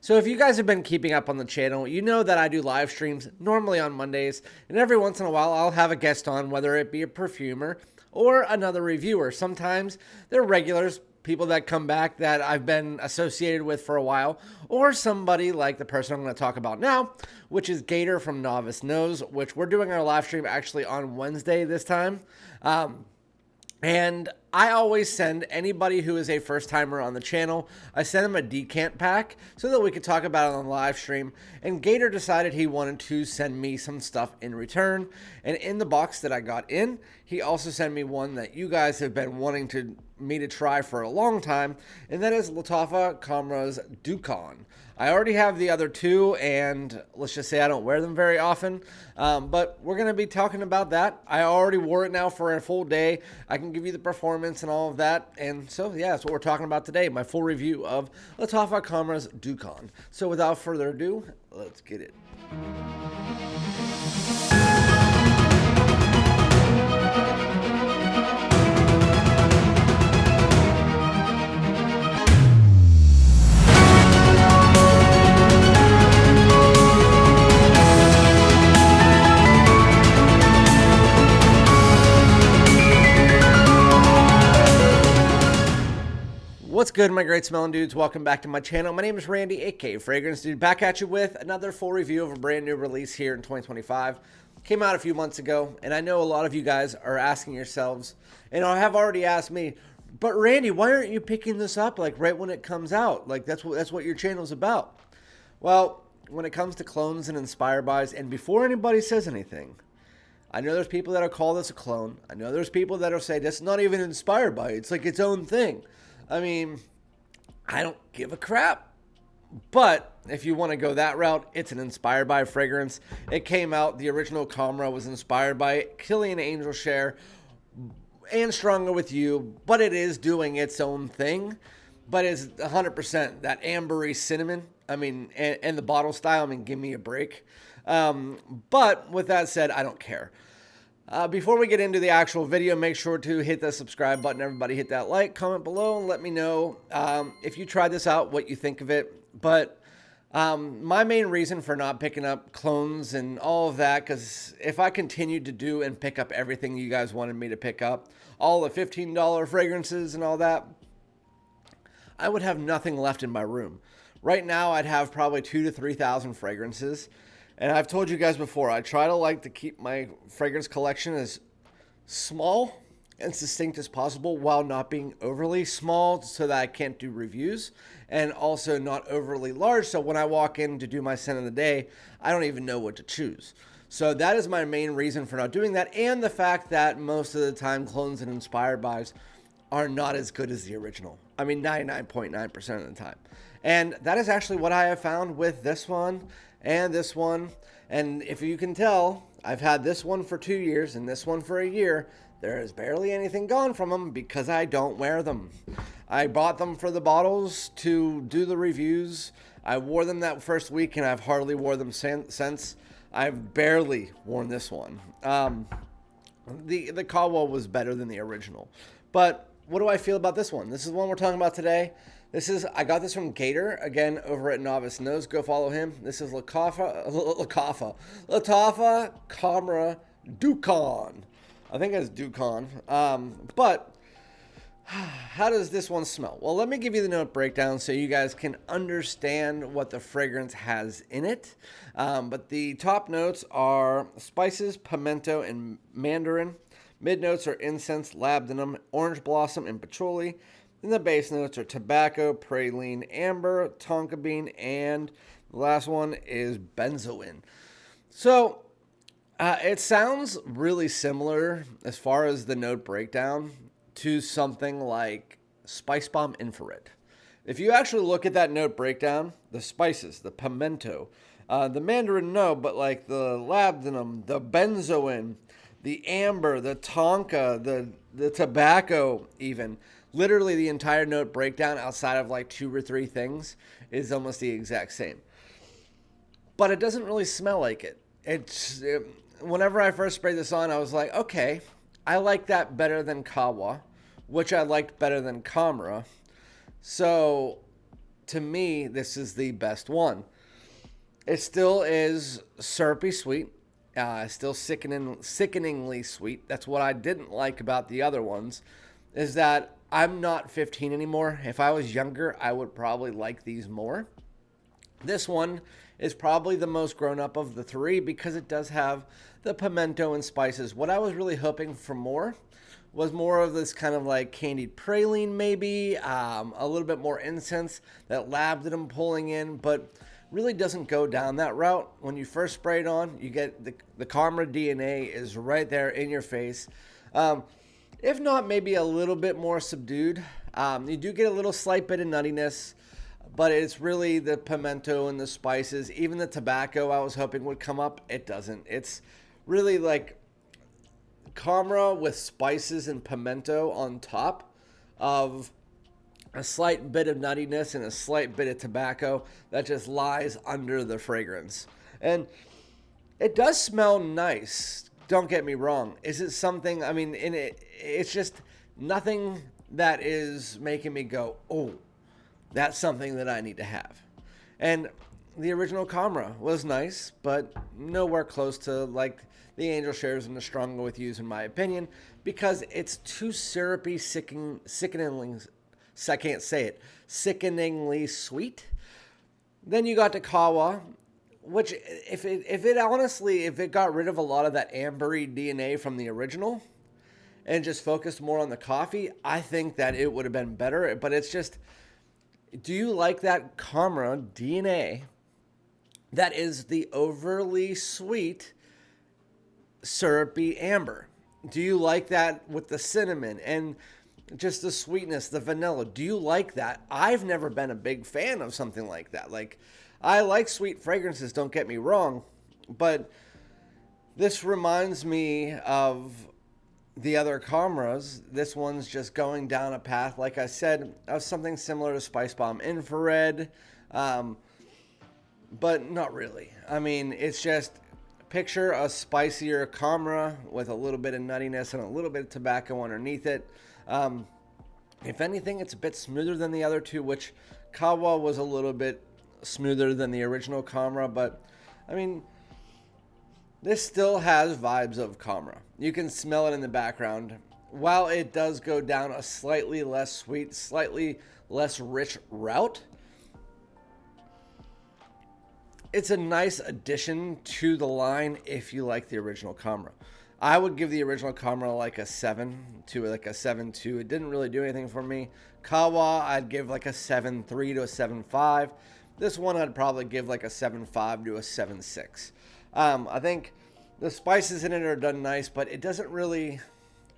So if you guys have been keeping up on the channel, you know that I do live streams normally on Mondays, and every once in a while I'll have a guest on, whether it be a perfumer or another reviewer. Sometimes they're regulars, people that come back that I've been associated with for a while, or somebody like the person I'm going to talk about now, which is Gator from Novice Knows, which we're doing our live stream actually on Wednesday this time. And I always send anybody who is a first timer on the channel, I send them a decant pack so that we could talk about it on the live stream. And Gator decided he wanted to send me some stuff in return. And in the box that I got in, he also sent me one that you guys have been wanting me to try for a long time. And that is Lattafa Khamrah Dukhan. I already have the other two, and let's just say I don't wear them very often, but we're going to be talking about that. I already wore it now for a full day. I can give you the performance and all of that, and so yeah, that's what we're talking about today, my full review of Lattafa Khamrah Dukhan. So without further ado, let's get it. What's good, my great smelling dudes? Welcome back to my channel. My name is Randy, aka Fragrance Dude, back at you with another full review of a brand new release here in 2025. Came out a few months ago, and I know a lot of you guys are asking yourselves, and I have already asked me, but Randy, why aren't you picking this up like right when it comes out? Like that's what your channel's about. Well, when it comes to clones and inspired buys, and before anybody says anything, I know there's people that'll call this a clone. I know there's people that'll say this is not even inspired by, it's like its own thing. I mean, I don't give a crap. But if you want to go that route, it's an inspired by fragrance. It came out, the original Khamrah was inspired by Killian Angel Share and Stronger With You, but it is doing its own thing. But it's 100% that ambery cinnamon. I mean, and the bottle style, I mean, give me a break. But with that said, I don't care. Before we get into the actual video, make sure to hit the subscribe button. Everybody hit that like, comment below, and let me know if you tried this out, what you think of it. But my main reason for not picking up clones and all of that, because if I continued to do and pick up everything you guys wanted me to pick up, all the $15 fragrances and all that, I would have nothing left in my room. Right now, I'd have probably 2,000 to 3,000 fragrances. And I've told you guys before, I try to keep my fragrance collection as small and succinct as possible while not being overly small so that I can't do reviews, and also not overly large so when I walk in to do my scent of the day, I don't even know what to choose. So that is my main reason for not doing that, and the fact that most of the time clones and inspired buys are not as good as the original. I mean, 99.9% of the time. And that is actually what I have found with this one and this one. And if you can tell, I've had this one for 2 years and this one for a year. There is barely anything gone from them because I don't wear them. I bought them for the bottles to do the reviews. I wore them that first week and I've hardly wore them since. I've barely worn this one. The Caldwell was better than the original. But what do I feel about this one? This is the one we're talking about today. I got this from Gator, again, over at Novice Knows. Go follow him. This is Lattafa Khamrah Dukhan. I think it's Dukhan. But how does this one smell? Well, let me give you the note breakdown so you guys can understand what the fragrance has in it. But the top notes are spices, pimento, and mandarin. Mid notes are incense, labdanum, orange blossom, and patchouli. And the base notes are tobacco, praline, amber, tonka bean, and the last one is benzoin. So it sounds really similar as far as the note breakdown to something like Spice Bomb Infrared. If you actually look at that note breakdown, the spices, the pimento, the mandarin, no, but like the labdanum, the benzoin, the amber, the tonka, the tobacco even, literally the entire note breakdown outside of like 2 or 3 things is almost the exact same. But it doesn't really smell like it. Whenever I first sprayed this on, I was like, okay, I like that better than Kawa, which I liked better than Khamrah. So to me, this is the best one. It still is syrupy sweet, still sickeningly sweet. That's what I didn't like about the other ones, is that I'm not 15 anymore. If I was younger, I would probably like these more. This one is probably the most grown up of the three because it does have the pimento and spices. What I was really hoping for more was more of this kind of like candied praline, maybe a little bit more incense that lab that I'm pulling in, but really doesn't go down that route. When you first spray it on, you get the Khamrah DNA is right there in your face. If not, maybe a little bit more subdued. You do get a little slight bit of nuttiness, but it's really the pimento and the spices. Even the tobacco I was hoping would come up, it doesn't. It's really like Khamrah with spices and pimento on top of a slight bit of nuttiness and a slight bit of tobacco that just lies under the fragrance. And it does smell nice. Don't get me wrong. Is it something, I mean, it's just nothing that is making me go, oh, that's something that I need to have. And the original Khamrah was nice, but nowhere close to like the Angel Shares and the Stronger With Yous, in my opinion, because it's too syrupy, sickeningly, I can't say it, sickeningly sweet. Then you got the Kawa, which if it got rid of a lot of that ambery DNA from the original and just focused more on the coffee, I think that it would have been better. But it's just, do you like that Khamrah DNA that is the overly sweet, syrupy amber? Do you like that with the cinnamon and just the sweetness, the vanilla? Do you like that? I've never been a big fan of something like that. Like, I like sweet fragrances, don't get me wrong, but this reminds me of the other Khamrahs. This one's just going down a path, like I said, of something similar to Spice Bomb Infrared, but not really. I mean, it's just, picture a spicier Khamrah with a little bit of nuttiness and a little bit of tobacco underneath it. If anything, it's a bit smoother than the other two, which Kawa was a little bit smoother than the original Khamrah, but I mean, this still has vibes of Khamrah. You can smell it in the background. While it does go down a slightly less sweet, slightly less rich route, it's a nice addition to the line if you like the original Khamrah. I would give the original Khamrah like a 7 to like a 7.2. It didn't really do anything for me. Kawa, I'd give like a 7.3 to a 7.5. This one I'd probably give like a 7.5 to a 7.6. I think the spices in it are done nice, but it doesn't really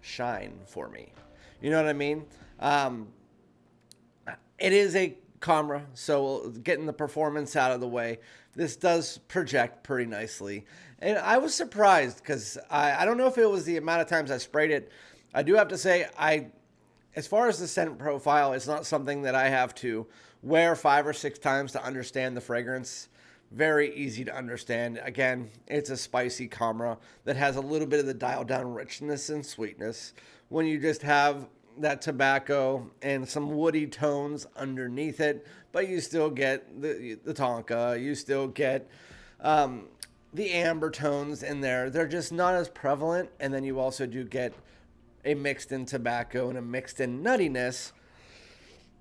shine for me. You know what I mean? It is a Khamrah, so getting the performance out of the way, this does project pretty nicely. And I was surprised because I don't know if it was the amount of times I sprayed it. I do have to say, as far as the scent profile, it's not something that I have to wear 5 or 6 times to understand the fragrance. Very easy to understand. Again, it's a spicy Khamrah that has a little bit of the dialed down richness and sweetness when you just have that tobacco and some woody tones underneath it, but you still get the tonka, you still get the amber tones in there. They're just not as prevalent, and then you also do get a mixed in tobacco and a mixed in nuttiness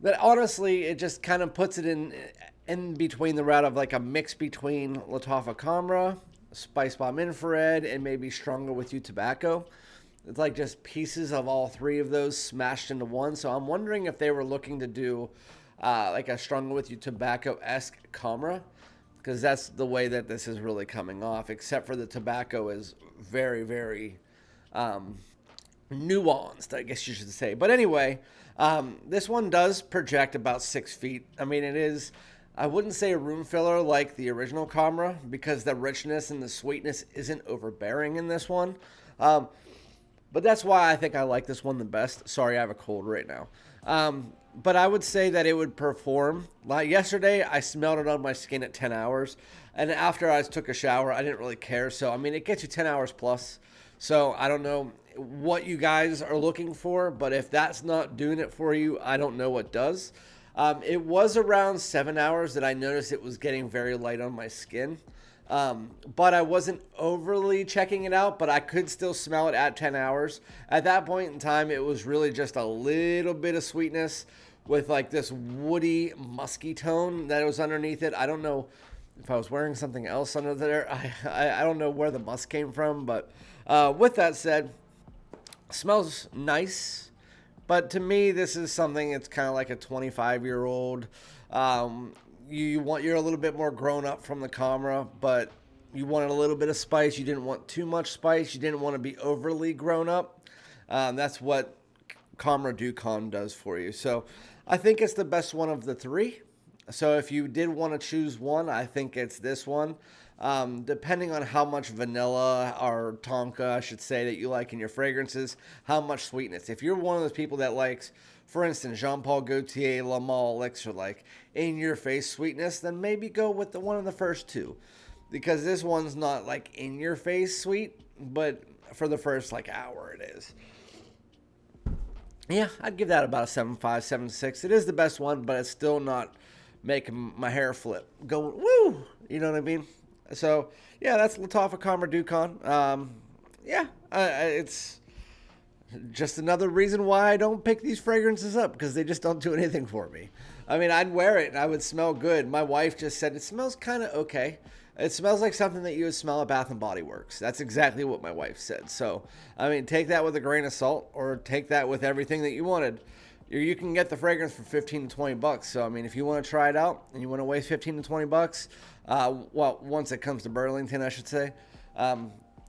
that honestly, it just kind of puts it in between the route of like a mix between Lattafa Khamrah, Spice Bomb Infrared, and maybe Stronger With You tobacco. It's like just pieces of all three of those smashed into one. So I'm wondering if they were looking to do like a Stronger With You tobacco-esque Khamrah, because that's the way that this is really coming off, except for the tobacco is very, very nuanced, I guess you should say. But anyway, this one does project about 6 feet. I mean, it is, I wouldn't say a room filler like the original Khamrah, because the richness and the sweetness isn't overbearing in this one. But that's why I think I like this one the best. Sorry, I have a cold right now. But I would say that it would perform. Like yesterday, I smelled it on my skin at 10 hours. And after I took a shower, I didn't really care. So, I mean, it gets you 10 hours plus. So, I don't know what you guys are looking for. But if that's not doing it for you, I don't know what does. It was around 7 hours that I noticed it was getting very light on my skin. But I wasn't overly checking it out, but I could still smell it at 10 hours. At that point in time, it was really just a little bit of sweetness with like this woody, musky tone that was underneath it. I don't know if I was wearing something else under there. I don't know where the musk came from, but with that said, smells nice. But to me, this is something, it's kind of like a 25-year-old. You're a little bit more grown up from the Khamrah, but you wanted a little bit of spice. You didn't want too much spice. You didn't want to be overly grown up. That's what Khamrah Dukhan does for you. So I think it's the best one of the three. So if you did want to choose one, I think it's this one. Depending on how much vanilla or tonka, I should say, that you like in your fragrances, how much sweetness. If you're one of those people that likes, for instance, Jean Paul Gaultier, La Male Elixir, like in-your-face sweetness, then maybe go with the one of the first two. Because this one's not like in-your-face sweet, but for the first like hour it is. Yeah, I'd give that about a 7.5, 7.6. It is the best one, but it's still not making my hair flip. Going, woo! You know what I mean? So, yeah, that's Lattafa Khamrah Dukhan. It's just another reason why I don't pick these fragrances up, because they just don't do anything for me. I mean, I'd wear it and I would smell good. My wife just said, it smells kind of okay. It smells like something that you would smell at Bath & Body Works. That's exactly what my wife said. So, I mean, take that with a grain of salt, or take that with everything that you wanted. You can get the fragrance for 15 to 20 bucks. So, I mean, if you want to try it out and you want to waste 15 to 20 bucks, once it comes to Burlington, I should say,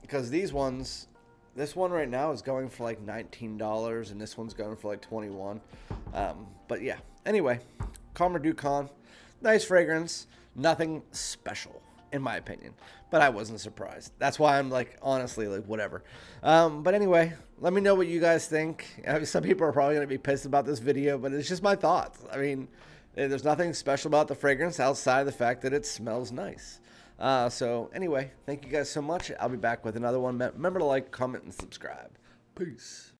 because these ones, this one right now is going for like $19 and this one's going for like $21. But yeah, anyway, Khamrah Dukhan, nice fragrance, nothing special in my opinion, but I wasn't surprised. That's why I'm like, honestly, like whatever. But anyway, let me know what you guys think. I mean, some people are probably going to be pissed about this video, but it's just my thoughts. I mean, there's nothing special about the fragrance outside of the fact that it smells nice. So anyway, thank you guys so much. I'll be back with another one. Remember to like, comment, and subscribe. Peace.